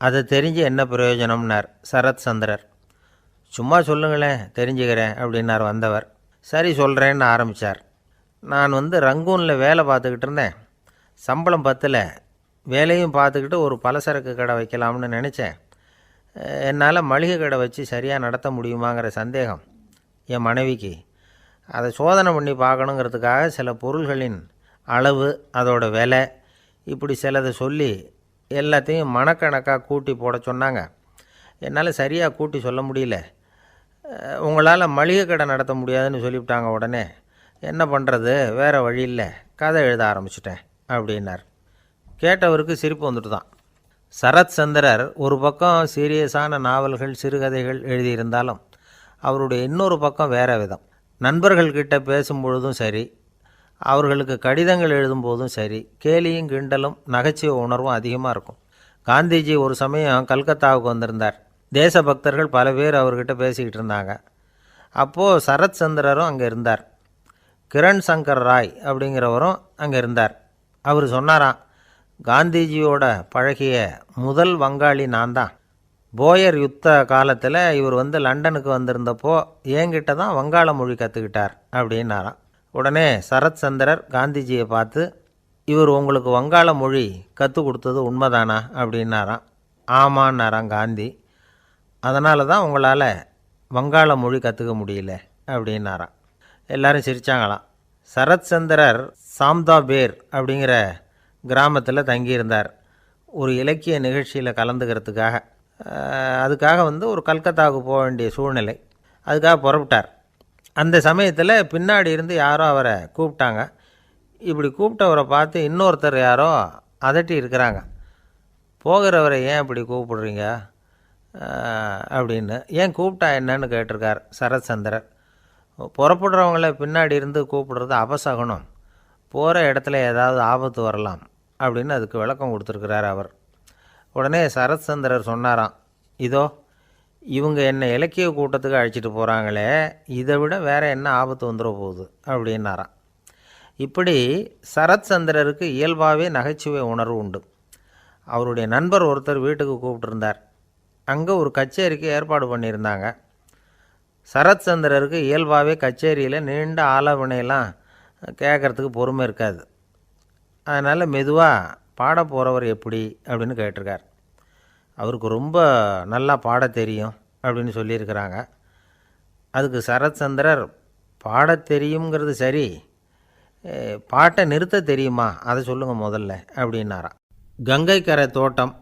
[SPEAKER 1] அதை தெரிஞ்சு என்ன பிரயோஜனம்னார் சரத் சந்திரர். சும்மா சொல்லுங்களேன், தெரிஞ்சுக்கிறேன் அப்படின்னார் வந்தவர். சரி சொல்கிறேன்னு ஆரம்பித்தார். நான் ரங்கூனில் வேலை பார்த்துக்கிட்டு இருந்தேன். சம்பளம் பத்தலை. வேலையும் பார்த்துக்கிட்டு ஒரு பலசரக்கு கடை வைக்கலாம்னு நினச்சேன். என்னால் மளிகை கடை வச்சு சரியாக நடத்த முடியுமாங்கிற சந்தேகம் என் மனைவிக்கு. அதை சோதனை பண்ணி பார்க்கணுங்கிறதுக்காக சில பொருள்களின் அளவு, அதோட விலை, இப்படி சிலதை சொல்லி எல்லாத்தையும் மனக்கணக்காக கூட்டி போட சொன்னாங்க. என்னால் சரியாக கூட்டி சொல்ல முடியல. உங்களால் மளிகை கடை நடத்த முடியாதுன்னு சொல்லிவிட்டாங்க. உடனே என்ன பண்ணுறது, வேறு வழி இல்லை, கதை எழுத ஆரம்பிச்சிட்டேன் அப்படின்னார். கேட்டவருக்கு சிரிப்பு வந்துட்டு தான். சரத் சந்திரர் ஒரு பக்கம் சீரியஸான நாவல்கள் சிறுகதைகள் எழுதியிருந்தாலும் அவருடைய இன்னொரு பக்கம் வேறு விதம். நண்பர்கள்கிட்ட பேசும்பொழுதும் சரி, அவர்களுக்கு கடிதங்கள் எழுதும்போதும் சரி, கேலியும் கிண்டலும் நகைச்சுவை உணர்வும் அதிகமாக இருக்கும். காந்திஜி ஒரு சமயம் கல்கத்தாவுக்கு வந்திருந்தார். தேசபக்தர்கள் பல பேர் அவர்கிட்ட பேசிக்கிட்டு இருந்தாங்க. அப்போது சரத் சந்திரரும் அங்கே இருந்தார். கிரண் சங்கர் ராய் அப்படிங்கிறவரும் அங்கே இருந்தார். அவர் சொன்னாராம், காந்திஜியோட பழகிய முதல் வங்காளி நான் தான். போயர் யுத்த காலத்தில் இவர் லண்டனுக்கு வந்திருந்தப்போ என்கிட்ட தான் வங்காள மொழி கற்றுக்கிட்டார் அப்படின்னாராம். உடனே சரத் சந்திரர் காந்திஜியை பார்த்து, இவர் உங்களுக்கு வங்காள மொழி கற்றுக் கொடுத்தது உண்மைதானா அப்படின்னாராம். ஆமான்னாராம் காந்தி. அதனால தான் உங்களால் வங்காள மொழி கற்றுக்க முடியல அப்படின்னாராம். எல்லாரும் சிரித்தாங்களாம். சரத் சந்திரர் சாம்தாபேர் அப்படிங்கிற கிராமத்தில் தங்கியிருந்தார். ஒரு இலக்கிய நிகழ்ச்சியில் கலந்துக்கிறதுக்காக. அதுக்காக ஒரு கல்கத்தாவுக்கு போக வேண்டிய சூழ்நிலை. அதுக்காக புறப்பட்டார். அந்த சமயத்தில் பின்னாடி இருந்து யாரோ அவரை கூப்பிட்டாங்க. இப்படி கூப்பிட்டவரை பார்த்து இன்னொருத்தர் யாரோ அதட்டி இருக்கிறாங்க. போகிறவரை ஏன் இப்படி கூப்பிடுறீங்க அப்படின்னு. ஏன் கூப்பிட்டா என்னன்னு கேட்டிருக்கார் சரத் சந்திரர். புறப்படுறவங்கள பின்னாடி இருந்து கூப்பிடுறது அபசகுனம், போகிற இடத்துல ஏதாவது ஆபத்து வரலாம் அப்படின்னு அதுக்கு விளக்கம் கொடுத்துருக்கிறார் அவர். உடனே சரத் சந்திரர் சொன்னாராம், இதோ இவங்க என்னை இலக்கிய கூட்டத்துக்கு அழைச்சிட்டு போகிறாங்களே, இதை விட வேறு என்ன ஆபத்து வந்துட போகுது அப்படின்னாராம். இப்படி சரத் சந்திரருக்கு இயல்பாகவே நகைச்சுவை உணர்வு உண்டு. அவருடைய நண்பர் ஒருத்தர் வீட்டுக்கு கூப்பிட்டுருந்தார். அங்கே ஒரு கச்சேரிக்கு ஏற்பாடு பண்ணியிருந்தாங்க. சரத் சந்திரருக்கு இயல்பாகவே கச்சேரியில் நீண்ட ஆலோசனையெல்லாம் கேட்குறதுக்கு பொறுமை இருக்காது. அதனால் மெதுவாக பாட போகிறவர் எப்படி அப்படின்னு கேட்டிருக்கார். அவருக்கு ரொம்ப நல்லா பாட தெரியும் அப்படின்னு சொல்லியிருக்கிறாங்க. அதுக்கு சரத் சந்திரர், பாட தெரியுங்கிறது சரி, பாட்டை நிறுத்த தெரியுமா அதை சொல்லுங்கள் முதல்ல அப்படின்னாராம். கங்கை கரை தோட்டம்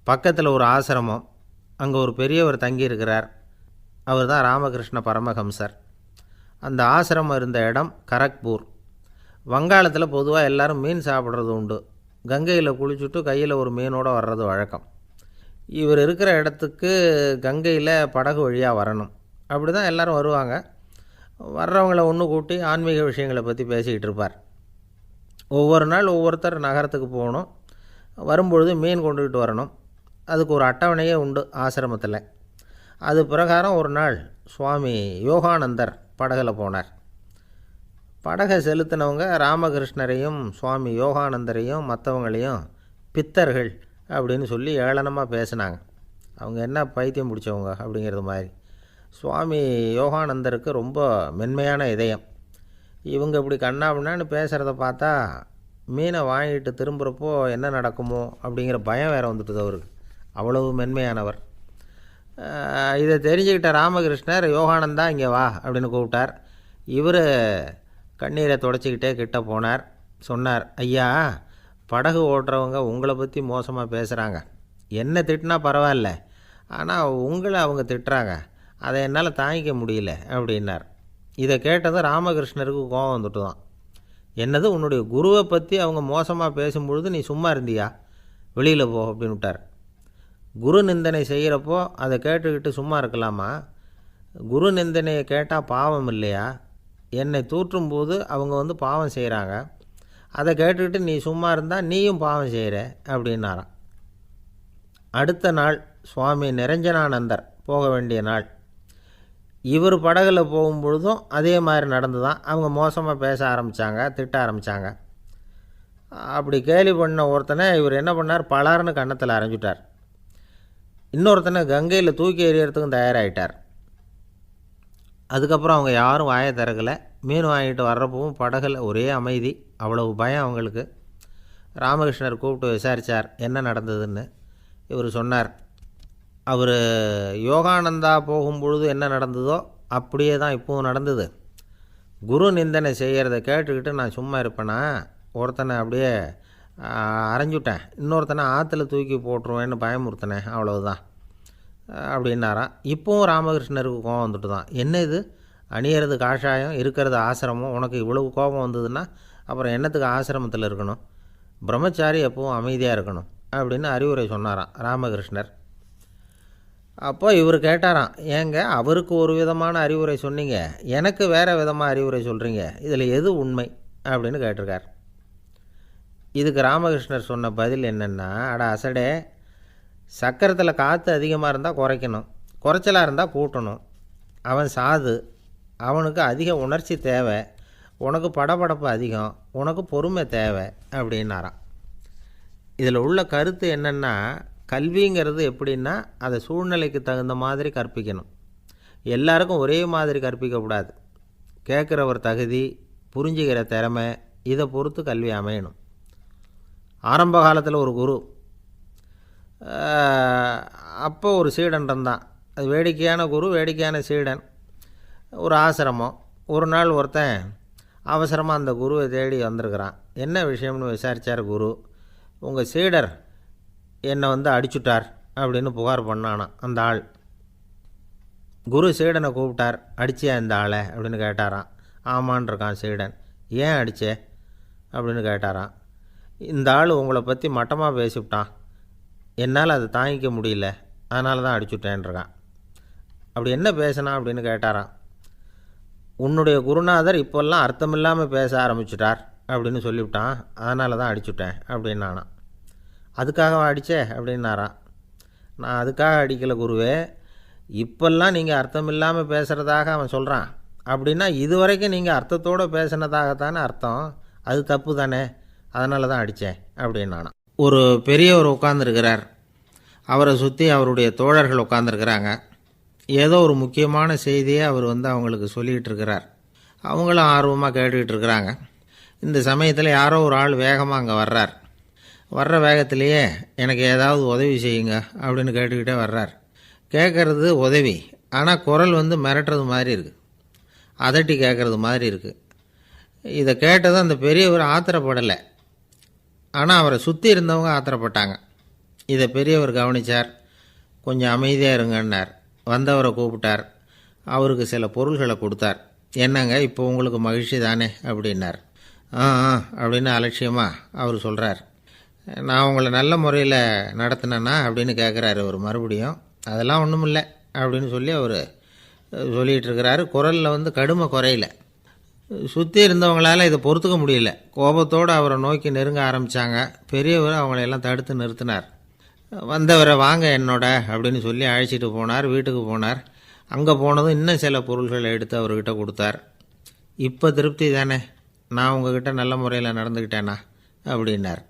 [SPEAKER 1] பக்கத்தில் ஒரு ஆசிரமம், அங்கே ஒரு பெரியவர் தங்கியிருக்கிறார். அவர் தான் ராமகிருஷ்ண பரமஹம்சர். அந்த ஆசிரமம் இருந்த இடம் கரக்பூர். வங்காளத்தில் பொதுவாக எல்லோரும் மீன் சாப்பிட்றது உண்டு. கங்கையில் குளிச்சுட்டு கையில் ஒரு மீனோடு வர்றது வழக்கம். இவர் இருக்கிற இடத்துக்கு கங்கையில் படகு வழியாக வரணும். அப்படி தான் எல்லோரும் வருவாங்க. வர்றவங்களை ஒன்று கூட்டி ஆன்மீக விஷயங்களை பற்றி பேசிக்கிட்டு இருப்பார். ஒவ்வொரு நாள் ஒவ்வொருத்தர் நகரத்துக்கு போகணும். வரும்பொழுது மீன் கொண்டுக்கிட்டு வரணும். அதுக்கு ஒரு அட்டவணையே உண்டு ஆசிரமத்தில். அது பிரகாரம் ஒரு நாள் சுவாமி யோகானந்தர் படகில் போனார். படகை செலுத்தினவங்க ராமகிருஷ்ணரையும் சுவாமி யோகானந்தரையும் மற்றவங்களையும் பித்தர்கள் அப்படின்னு சொல்லி ஏளனமாக பேசினாங்க. அவங்க என்ன பைத்தியம் பிடிச்சவங்க அப்படிங்கிறது மாதிரி. சுவாமி யோகானந்தருக்கு ரொம்ப மென்மையான இதயம். இவங்க இப்படி கண்ணாபின்னான்னு பேசுகிறத பார்த்தா மீனை வாங்கிட்டு திரும்புகிறப்போ என்ன நடக்குமோ அப்படிங்கிற பயம் வேறு வந்துட்டுது அவருக்கு. அவ்வளவு மென்மையானவர். இதை தெரிஞ்சுக்கிட்ட ராமகிருஷ்ணர், யோகானந்தா இங்கே வா அப்படின்னு கூப்பிட்டார். இவர் கண்ணீரை தொடச்சிக்கிட்டே கிட்ட போனார். சொன்னார், ஐயா, படகு ஓட்டுறவங்க உங்களை பற்றி மோசமாக பேசுகிறாங்க. என்ன திட்டினா பரவாயில்ல, ஆனால் உங்களை அவங்க திட்டுறாங்க, அதை என்னால் தாங்கிக்க முடியல அப்படின்னார். இதை கேட்டதும் ராமகிருஷ்ணருக்கு கோபம் வந்துட்டு தான். என்னது, உன்னுடைய குருவை பற்றி அவங்க மோசமாக பேசும்பொழுது நீ சும்மா இருந்தியா, வெளியில் போ அப்படின்னு விட்டார். குரு நிந்தனை செய்கிறப்போ அதை கேட்டுக்கிட்டு சும்மா இருக்கலாமா? குரு நிந்தனையை கேட்டால் பாவம் இல்லையா? என்னை தூற்றும்போது அவங்க பாவம் செய்கிறாங்க, அதை கேட்டுக்கிட்டு நீ சும்மா இருந்தால் நீயும் பாவம் செய்கிற அப்படின்னாராம். அடுத்த நாள் சுவாமி நிரஞ்சனானந்தர் போக வேண்டிய நாள். இவர் படகுல போகும்பொழுதும் அதே மாதிரி நடந்து தான். அவங்க மோசமாக பேச ஆரம்பித்தாங்க, திட்ட ஆரம்பித்தாங்க. அப்படி கேலி பண்ண ஒருத்தனை இவர் என்ன பண்ணார், பலார்னு கன்னத்தில் அரைஞ்சிட்டார். இன்னொருத்தனை கங்கையில் தூக்கி எறியறதுக்கும் தயாராகிட்டார். அதுக்கப்புறம் அவங்க யாரும் வாயை திறக்கலை. மீன் வாங்கிட்டு வர்றப்பவும் படகுல ஒரே அமைதி. அவ்வளவு பயம் அவங்களுக்கு. ராமகிருஷ்ணர் கூப்பிட்டு விசாரித்தார் என்ன நடந்ததுன்னு. இவர் சொன்னார், அவர் யோகானந்தா போகும்பொழுது என்ன நடந்ததோ அப்படியே தான் இப்போவும் நடந்தது. குரு நிந்தனை செய்கிறத கேட்டுக்கிட்டு நான் சும்மா இருப்பேனா? ஒருத்தனை அப்படியே அரைஞ்சுட்டேன், இன்னொருத்தனை ஆற்றுல தூக்கி போட்டுருவேன்னு பயமுறுத்தினேன், அவ்வளவுதான் அப்படின்னாராம். இப்போவும் ராமகிருஷ்ணருக்கு கோபம் வந்துட்டு தான். என்ன இது, அணியறது காஷாயம், இருக்கிறது ஆசிரமம், உனக்கு இவ்வளவு கோபம் வந்ததுன்னா அப்புறம் என்னத்துக்கு ஆசிரமத்தில் இருக்கணும்? பிரம்மச்சாரி எப்பவும் அமைதியாக இருக்கணும் அப்படின்னு அறிவுரை சொன்னாராம் ராமகிருஷ்ணர். அப்போ இவர் கேட்டாராம், ஏங்க அவருக்கு ஒரு விதமான அறிவுரை சொன்னீங்க, எனக்கு வேறு விதமாக அறிவுரை சொல்கிறீங்க, இதில் எது உண்மை அப்படின்னு கேட்டிருக்கார். இதுக்கு ராமகிருஷ்ணர் சொன்ன பதில் என்னென்னா, அட அசடே, சக்கரத்தில் காற்று அதிகமாக இருந்தால் குறைக்கணும், குறைச்சலாக இருந்தால் கூட்டணும். அவன் சாது, அவனுக்கு அதிக உணர்ச்சி தேவை, உனக்கு படபடப்பு அதிகம், உனக்கு பொறுமை தேவை அப்படின்னாராம். இதில் உள்ள கருத்து என்னென்னா, கல்விங்கிறது எப்படின்னா அதை சூழ்நிலைக்கு தகுந்த மாதிரி கற்பிக்கணும். எல்லாருக்கும் ஒரே மாதிரி கற்பிக்கக்கூடாது. கேட்குறவர் தகுதி, புரிஞ்சுக்கிற திறமை, இதை பொறுத்து கல்வி அமையணும். ஆரம்ப காலத்தில் ஒரு குரு, அப்போ ஒரு சீடன் இருந்தான். அது வேடிக்கையான குரு, வேடிக்கையான சீடன். ஒரு ஆசிரமம். ஒரு நாள் ஒருத்தன் அவசரமாக அந்த குருவை தேடி வந்திருக்கிறான். என்ன விஷயம்னு விசாரித்தார் குரு. உங்கள் சீடர் என்னை அடிச்சுட்டார் அப்படின்னு புகார் பண்ணானா அந்த ஆள். குரு சீடனை கூப்பிட்டார். அடிச்சியா இந்த ஆளை அப்படின்னு கேட்டாரான். ஆமான் இருக்கான் சீடன். ஏன் அடித்தே அப்படின்னு கேட்டாரான். இந்த ஆள் உங்களை பற்றி மட்டமாக பேசிவிட்டான், என்னால் அதை தாங்கிக்க முடியல, அதனால தான் அடிச்சுட்டேன்ருக்கான். அப்படி என்ன பேசினா அப்படின்னு கேட்டாரான். உன்னுடைய குருநாதர் இப்போல்லாம் அர்த்தமில்லாமல் பேச ஆரம்பிச்சுட்டார் அப்படின்னு சொல்லிவிட்டான், அதனால தான் அடிச்சுட்டேன் அப்படின்னானா. அதுக்காக அடித்தே அப்படின்னாரான். நான் அதுக்காக அடிக்கலை குருவே, இப்போல்லாம் நீங்கள் அர்த்தம் இல்லாமல் பேசுகிறதாக அவன் சொல்கிறான், அப்படின்னா இதுவரைக்கும் நீங்கள் அர்த்தத்தோடு பேசினதாகத்தானே அர்த்தம், அது தப்பு தானே, அதனால தான் அடித்தேன் அப்படின்னானா. ஒரு பெரியவர் உட்கார்ந்துருக்கிறார். அவரை சுற்றி அவருடைய தோழர்கள் உட்காந்துருக்கிறாங்க. ஏதோ ஒரு முக்கியமான செய்தியை அவர் அவங்களுக்கு சொல்லிகிட்டு இருக்கிறார். அவங்களும் ஆர்வமாக கேட்டுக்கிட்டு இருக்கிறாங்க. இந்த சமயத்தில் யாரோ ஒரு ஆள் வேகமாக அங்கே வர்றார். வர்ற வேகத்திலேயே எனக்கு ஏதாவது உதவி செய்யுங்க அப்படின்னு கேட்டுக்கிட்டே வர்றார். கேட்குறது உதவி, ஆனால் குரல் மிரட்டுறது மாதிரி இருக்குது, அதட்டி கேட்குறது மாதிரி இருக்குது. இதை கேட்டதும் அந்த பெரியவர் ஆத்திரப்படலை, ஆனால் அவரை சுற்றி இருந்தவங்க ஆத்திரப்பட்டாங்க. இதை பெரியவர் கவனித்தார். கொஞ்சம் அமைதியாக இருங்கன்னார். வந்தவரை கூப்பிட்டார். அவருக்கு சில பொருள்களை கொடுத்தார். என்னங்க இப்போ உங்களுக்கு மகிழ்ச்சி தானே அப்படின்னார். ஆ அப்படின்னு அலட்சியமாக அவர் சொல்கிறார். நான் உங்களை நல்ல முறையில் நடத்தினேன்னா அப்படின்னு கேட்குறாரு அவர் மறுபடியும். அதெல்லாம் ஒன்றும் இல்லை அப்படின்னு சொல்லி அவர் சொல்லிகிட்டு இருக்கிறாரு. குரலில் கடுமை குறையில. சுற்றி இருந்தவங்களால் இதை பொறுத்துக்க முடியல. கோபத்தோடு அவரை நோக்கி நெருங்க ஆரம்பித்தாங்க. பெரியவர் அவங்களையெல்லாம் தடுத்து நிறுத்தினார். வந்தவரை வாங்க என்னோட அப்படின்னு சொல்லி அழைச்சிட்டு போனார். வீட்டுக்கு போனார். அங்கே போனதும் இன்னும் சில பொருள்களை எடுத்து அவர்கிட்ட கொடுத்தார். இப்போ திருப்தி தானே, நான் உங்ககிட்ட நல்ல முறையில் நடந்துக்கிட்டேனா அப்படின்னார்.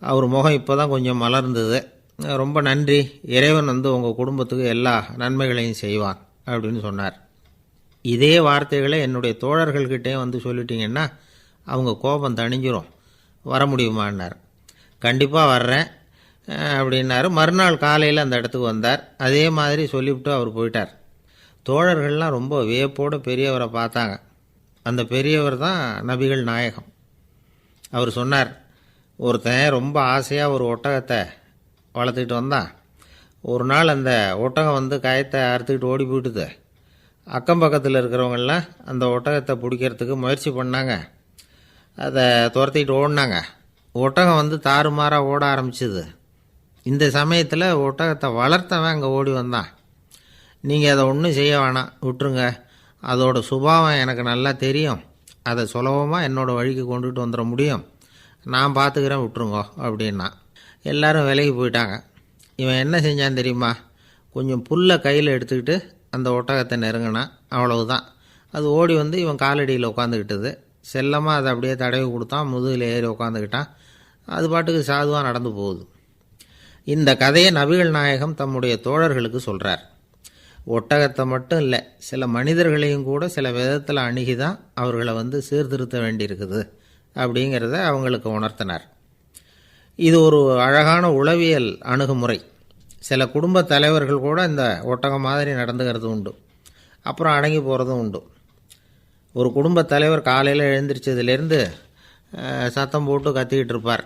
[SPEAKER 1] அவர் முகம் இப்போ தான் கொஞ்சம் மலர்ந்தது. ரொம்ப நன்றி, இறைவன் உங்கள் குடும்பத்துக்கு எல்லா நன்மைகளையும் செய்வான் அப்படின்னு சொன்னார். இதே வார்த்தைகளை என்னுடைய தோழர்கள்கிட்டே சொல்லிட்டீங்கன்னா அவங்க கோபம் தணிஞ்சிரும், வர முடியுமான்னார். கண்டிப்பாக வர்றேன் அப்படின்னாரு. மறுநாள் காலையில் அந்த இடத்துக்கு வந்தார். அதே மாதிரி சொல்லிவிட்டு அவர் போயிட்டார். தோழர்கள்லாம் ரொம்ப வியப்போடு பெரியவரை பார்த்தாங்க. அந்த பெரியவர் தான் நபிகள் நாயகம். அவர் சொன்னார், ஒருத்தன் ரொம்ப ஆசையாக ஒரு ஒட்டகத்தை வளர்த்துக்கிட்டு வந்தான். ஒரு நாள் அந்த ஒட்டகம் கயத்தை அறுத்துக்கிட்டு ஓடி போயிட்டுது. அக்கம் பக்கத்தில் இருக்கிறவங்கெல்லாம் அந்த ஒட்டகத்தை பிடிக்கிறதுக்கு முயற்சி பண்ணாங்க. அதை துரத்திக்கிட்டு ஓடினாங்க. ஒட்டகம் தாறுமாறாக ஓட ஆரம்பிச்சிது. இந்த சமயத்தில் ஒட்டகத்தை வளர்த்தவன் அங்கே ஓடி வந்தான். நீங்கள் அதை ஒன்றும் செய்ய வேணாம், விட்டுருங்க, அதோட சுபாவம் எனக்கு நல்லா தெரியும், அதை சுலபமாக என்னோடய வழிக்கு கொண்டுட்டு வந்துட முடியும், நான் பார்த்துக்கிறேன், விட்டுருங்கோ அப்படின்னா. எல்லோரும் விலகி போயிட்டாங்க. இவன் என்ன செஞ்சான் தெரியுமா? கொஞ்சம் புல்லை கையில் எடுத்துக்கிட்டு அந்த ஒட்டகத்தை நெருங்கினான். அவ்வளவுதான். அது ஓடி இவன் காலடியில் உட்காந்துக்கிட்டது. செல்லமாக அதை அப்படியே தடவி கொடுத்தான். முதுகில் ஏறி உட்காந்துக்கிட்டான். அது பாட்டுக்கு சாதுவாக நடந்து போகுது. இந்த கதையை நபிகள் நாயகம் தம்முடைய தோழர்களுக்கு சொல்கிறார். ஒட்டகத்தை மட்டும் இல்லை, சில மனிதர்களையும் கூட சில விதத்தில் அணுகி தான் அவர்களை சீர்திருத்த வேண்டியிருக்குது அப்படிங்கிறத அவங்களுக்கு உணர்த்தினார். இது ஒரு அழகான உளவியல் அணுகுமுறை. சில குடும்ப தலைவர்கள் கூட இந்த ஒட்டகம் மாதிரி நடந்துக்கிறது உண்டு, அப்புறம் அடங்கி போகிறதும் உண்டு. ஒரு குடும்ப தலைவர் காலையில் எழுந்திரிச்சதுலேருந்து சத்தம் போட்டு கத்திக்கிட்டு இருப்பார்.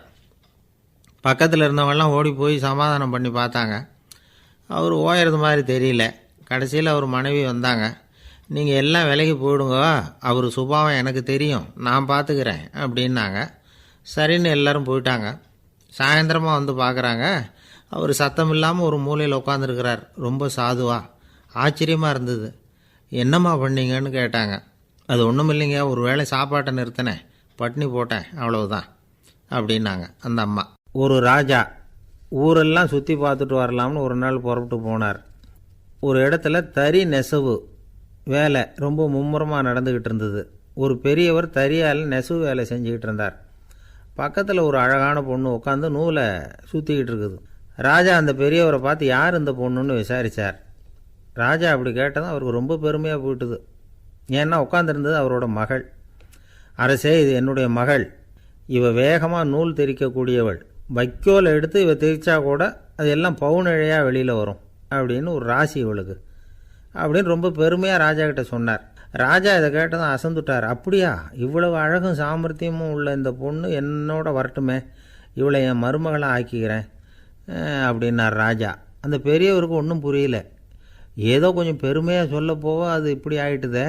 [SPEAKER 1] பக்கத்தில் இருந்தவங்கெல்லாம் ஓடி போய் சமாதானம் பண்ணி பார்த்தாங்க. அவர் ஓயறது மாதிரி தெரியல. கடைசியில் அவர் மனைவி வந்தாங்க. நீங்கள் எல்லாம் விலகி போயிடுங்க, அவர் சுபாவம் எனக்கு தெரியும், நான் பார்த்துக்கிறேன் அப்படின்னாங்க. சரின்னு எல்லோரும் போயிட்டாங்க. சாயந்தரமாக வந்து பார்க்குறாங்க. அவர் சத்தம் இல்லாமல் ஒரு மூலையில் உட்காந்துருக்கிறார், ரொம்ப சாதுவா. ஆச்சரியமாக இருந்தது. என்னம்மா பண்ணீங்கன்னு கேட்டாங்க. அது ஒன்றும் இல்லைங்க, ஒரு வேளை சாப்பாட்டை நிறுத்தினேன், பட்னி போட்டேன், அவ்வளவுதான் அப்படின்னாங்க அந்த அம்மா. ஒரு ராஜா ஊரெல்லாம் சுற்றி பார்த்துட்டு வரலாம்னு ஒரு நாள் புறப்பட்டு போனார். ஒரு இடத்துல தறி நெசவு வேலை ரொம்ப மும்முரமாக நடந்துக்கிட்டு இருந்தது. ஒரு பெரியவர் தறியால் நெசவு வேலை செஞ்சுக்கிட்டு இருந்தார். பக்கத்தில் ஒரு அழகான பொண்ணு உட்காந்து நூலை சுற்றிக்கிட்டு இருக்குது. ராஜா அந்த பெரியவரை பார்த்து யார் இந்த பொண்ணுன்னு விசாரித்தார். ராஜா அப்படி கேட்டதும் அவருக்கு ரொம்ப பெருமையாக போயிட்டுது. ஏன்னா உட்காந்துருந்தது அவரோட மகள். அரசே, இது என்னுடைய மகள். இவ வேகமாக நூல் தெரிக்கக்கூடியவள். வைக்கோலை எடுத்து இவ தெரிச்சா கூட அது எல்லாம் பவுனிழையாக வெளியில் வரும் அப்படின்னு ஒரு ராசி இவளுக்கு அப்படின்னு ரொம்ப பெருமையாக ராஜா கிட்ட சொன்னார். ராஜா இதை கேட்டதும் அசந்துட்டார். அப்படியா, இவ்வளவு அழகும் சாமர்த்தியமும் உள்ள இந்த பொண்ணு என்னோட வரட்டுமே, இவளை என் மருமகளாக ஆக்கிக்கிறேன் அப்படின்னார் ராஜா. அந்த பெரியவருக்கு ஒன்றும் புரியல. ஏதோ கொஞ்சம் பெருமையாக சொல்ல போவோ அது இப்படி ஆயிட்டுதே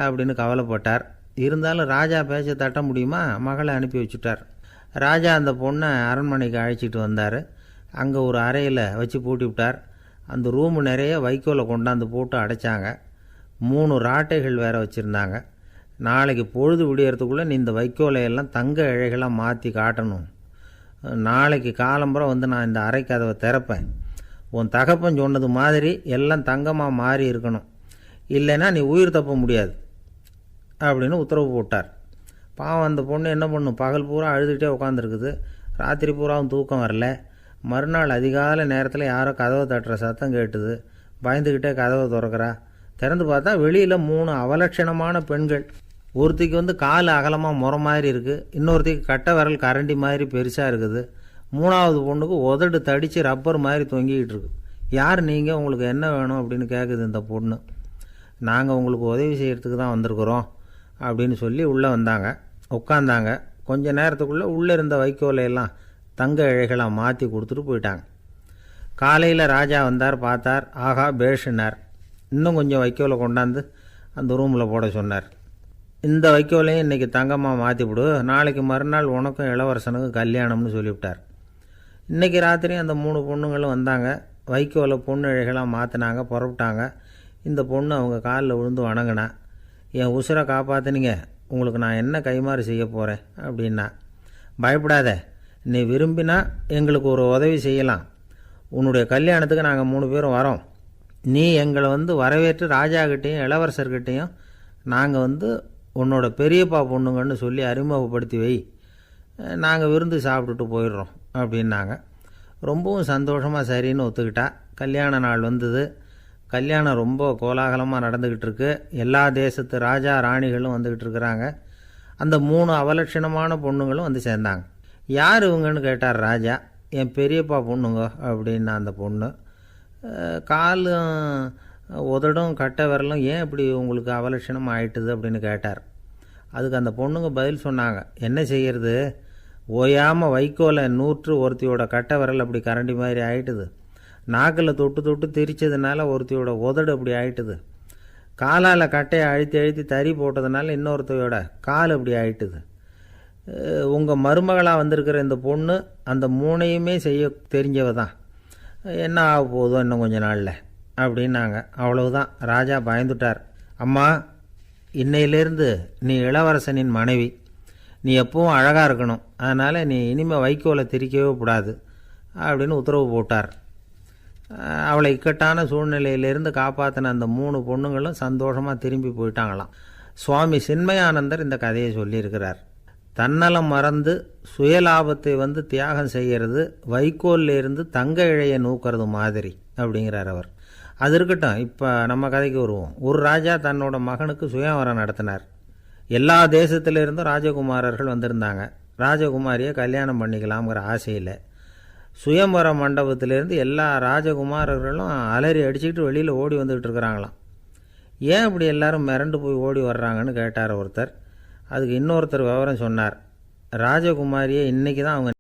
[SPEAKER 1] அப்படின்னு கவலைப்பட்டார். இருந்தாலும் ராஜா பேச்ச தட்ட முடியுமா, மகளை அனுப்பி வச்சுட்டார். ராஜா அந்த பொண்ணை அரண்மனைக்கு அழைச்சிட்டு வந்தார். அங்கே ஒரு அறையில் வச்சு பூட்டி விட்டார். அந்த ரூமு நிறைய வைக்கோலை கொண்டாந்து போட்டு அடைச்சாங்க. 3 ராட்டைகள் வேறு வச்சுருந்தாங்க. நாளைக்கு பொழுது விடியறதுக்குள்ளே நீ இந்த வைக்கோலையெல்லாம் தங்க இழைகளாக மாற்றி காட்டணும். நாளைக்கு காலம்புறம் வந்து நான் இந்த அறை கதவை திறப்பேன். உன் தகப்பன் சொன்னது மாதிரி எல்லாம் தங்கமாக மாறி இருக்கணும், இல்லைன்னா நீ உயிர் தப்ப முடியாது அப்படின்னு உத்தரவு போட்டார். பாவம் அந்த பொண்ணு என்ன பண்ணும், பகல் பூரா அழுதுகிட்டே உட்காந்துருக்குது. ராத்திரி பூராவும் தூக்கம் வரல. மறுநாள் அதிகாலை நேரத்தில் யாரோ கதவை தட்டுற சத்தம் கேட்டுது. பயந்துக்கிட்டே கதவை திறக்கிறா. திறந்து பார்த்தா வெளியில் 3 அவலட்சணமான பெண்கள். ஒருத்திக்கு வந்து கால் அகலமாக முறை மாதிரி இருக்குது, இன்னொருத்திக்கு கட்டை விரல் கரண்டி மாதிரி பெருசாக இருக்குது, 3ஆவது பொண்ணுக்கு உதடு தடித்து ரப்பர் மாதிரி தொங்கிக்கிட்டு இருக்கு. யார் நீங்கள், உங்களுக்கு என்ன வேணும் அப்படின்னு கேட்குது இந்த பொண்ணு. நாங்கள் உங்களுக்கு உதவி செய்கிறதுக்கு தான் வந்திருக்கிறோம் அப்படின்னு சொல்லி உள்ளே வந்தாங்க. உட்காந்தாங்க. கொஞ்ச நேரத்துக்குள்ளே உள்ளே இருந்த வைக்கோலையெல்லாம் தங்க இழைகளாக மாற்றி கொடுத்துட்டு போயிட்டாங்க. காலையில் ராஜா வந்தார், பார்த்தார். ஆகா பேஷுனார். இன்னும் கொஞ்சம் வைக்கோலை கொண்டாந்து அந்த ரூமில் போட சொன்னார். இந்த வைக்கோலையும் இன்றைக்கி தங்கமாக மாற்றிவிடு, நாளைக்கு மறுநாள் உனக்கும் இளவரசனுக்கும் கல்யாணம்னு சொல்லிவிட்டார். இன்றைக்கி ராத்திரி அந்த 3 பொண்ணுங்களும் வந்தாங்க. வைக்கோலை பொண்ணு இழைகளாக மாற்றினாங்க, புறப்பட்டாங்க. இந்த பொண்ணு அவங்க காலில் விழுந்து வணங்கினா. என் உசுரை காப்பாற்றினீங்க, உங்களுக்கு நான் என்ன கைமாறு செய்ய போகிறேன் அப்படின்னா. பயப்படாத, நீ விரும்பினா எங்களுக்கு ஒரு உதவி செய்யலாம். உன்னுடைய கல்யாணத்துக்கு நாங்கள் 3 பேரும் வரோம். நீ எங்களை வந்து வரவேற்று ராஜாக்கிட்டேயும் இளவரசர்கிட்டையும் நாங்கள் வந்து உன்னோட பெரியப்பா பொண்ணுங்கன்னு சொல்லி அறிமுகப்படுத்தி வை, நாங்கள் விருந்து சாப்பிட்டுட்டு போயிடுறோம் அப்படின்னாங்க. ரொம்பவும் சந்தோஷமாக சரின்னு ஒத்துக்கிட்டா. கல்யாண நாள் வந்தது. கல்யாணம் ரொம்ப கோலாகலமாக நடந்துக்கிட்டு இருக்கு. எல்லா தேசத்து ராஜா ராணிகளும் வந்துக்கிட்டு இருக்கிறாங்க. அந்த 3 அவலட்சணமான பொண்ணுங்களும் வந்து சேர்ந்தாங்க. யார் இவங்கன்னு கேட்டார் ராஜா. என் பெரியப்பா பொண்ணுங்க அப்படின்னா அந்த பொண்ணு. காலும் உதடும் கட்டை விரலும் ஏன் இப்படி உங்களுக்கு அவலட்சணம் ஆயிட்டுது அப்படின்னு கேட்டார். அதுக்கு அந்த பொண்ணுங்க பதில் சொன்னாங்க. என்ன செய்கிறது, ஓயாமல் வைக்கோலை நூற்று ஒருத்தியோட கட்டை விரல் அப்படி கரண்டி மாதிரி ஆயிட்டுது. நாக்கில் தொட்டு தொட்டு திரிச்சதுனால ஒருத்தியோட உதடு அப்படி ஆயிட்டுது. காலால் கட்டையை அழுத்தி அழுத்தி தறி போட்டதுனால இன்னொருத்தையோட கால் அப்படி ஆயிட்டுது. உங்கள் மருமகளாக வந்திருக்கிற இந்த பொண்ணு அந்த 3ஐயுமே செய்ய தெரிஞ்சவ தான். என்ன ஆக போதோ இன்னும் கொஞ்ச நாளில் அப்படின்னாங்க. அவ்வளவுதான். ராஜா பயந்துட்டார். அம்மா, இன்னையிலேருந்து நீ இளவரசனின் மனைவி. நீ எப்பவும் அழகாக இருக்கணும், அதனால் நீ இனிமேல் வைக்கோலை திரிக்கவே கூடாது அப்படின்னு உத்தரவு போட்டார். அவளை இக்கட்டான சூழ்நிலையிலிருந்து காப்பாற்றின அந்த 3 பொண்ணுங்களும் சந்தோஷமாக திரும்பி போயிட்டாங்களாம். சுவாமி சின்மயானந்தர் இந்த கதையை சொல்லியிருக்கிறார். தன்னலம் மறந்து சுயலாபத்தை வந்து தியாகம் செய்கிறது வைக்கோல்ல இருந்து தங்க இழையை நூக்கிறது மாதிரி அப்படிங்கிறார் அவர். அது இருக்கட்டும், இப்போ நம்ம கதைக்கு வருவோம். ஒரு ராஜா தன்னோட மகனுக்கு சுயவரம் நடத்தினார். எல்லா தேசத்திலிருந்தும் ராஜகுமாரர்கள் வந்திருந்தாங்க. ராஜகுமாரியை கல்யாணம் பண்ணிக்கலாம்ங்கிற ஆசையில் சுயம்பர மண்டபத்திலேருந்து எல்லா ராஜகுமாரர்களும் அலறி அடிச்சுக்கிட்டு வெளியில் ஓடி வந்துக்கிட்டு இருக்கிறாங்களாம். ஏன் இப்படி எல்லாரும் மிரண்டு போய் ஓடி வர்றாங்கன்னு கேட்டார் ஒருத்தர். அதுக்கு இன்னொருத்தர் விவரம் சொன்னார். ராஜகுமாரியை இன்றைக்கி தான் அவங்க